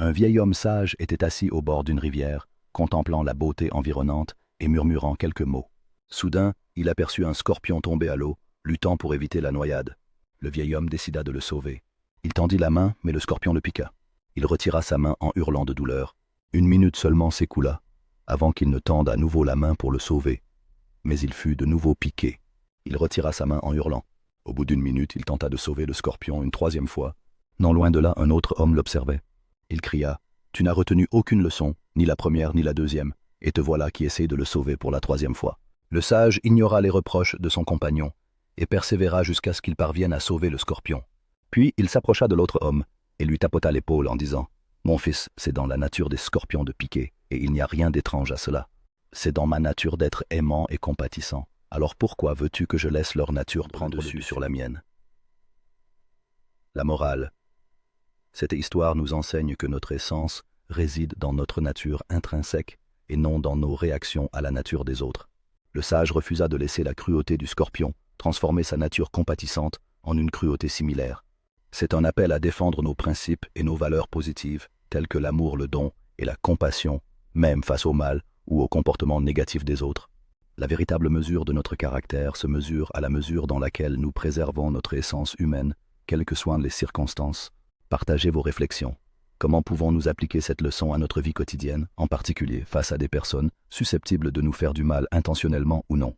Un vieil homme sage était assis au bord d'une rivière, contemplant la beauté environnante et murmurant quelques mots. Soudain, il aperçut un scorpion tomber à l'eau, luttant pour éviter la noyade. Le vieil homme décida de le sauver. Il tendit la main, mais le scorpion le piqua. Il retira sa main en hurlant de douleur. 1 minute seulement s'écoula, avant qu'il ne tende à nouveau la main pour le sauver. Mais il fut de nouveau piqué. Il retira sa main en hurlant. Au bout d'1 minute, il tenta de sauver le scorpion une 3e fois. Non loin de là, un autre homme l'observait. Il cria « Tu n'as retenu aucune leçon, ni la première ni la deuxième, et te voilà qui essaie de le sauver pour la 3e fois. » Le sage ignora les reproches de son compagnon et persévéra jusqu'à ce qu'il parvienne à sauver le scorpion. Puis il s'approcha de l'autre homme et lui tapota l'épaule en disant « Mon fils, c'est dans la nature des scorpions de piquer, et il n'y a rien d'étrange à cela. C'est dans ma nature d'être aimant et compatissant. Alors pourquoi veux-tu que je laisse leur nature prendre dessus sur la mienne ?» La morale. Cette histoire nous enseigne que notre essence réside dans notre nature intrinsèque et non dans nos réactions à la nature des autres. Le sage refusa de laisser la cruauté du scorpion transformer sa nature compatissante en une cruauté similaire. C'est un appel à défendre nos principes et nos valeurs positives, telles que l'amour, le don et la compassion, même face au mal ou au comportement négatif des autres. La véritable mesure de notre caractère se mesure à la mesure dans laquelle nous préservons notre essence humaine, quelles que soient les circonstances. Partagez vos réflexions. Comment pouvons-nous appliquer cette leçon à notre vie quotidienne, en particulier face à des personnes susceptibles de nous faire du mal intentionnellement ou non?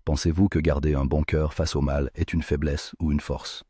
Pensez-vous que garder un bon cœur face au mal est une faiblesse ou une force?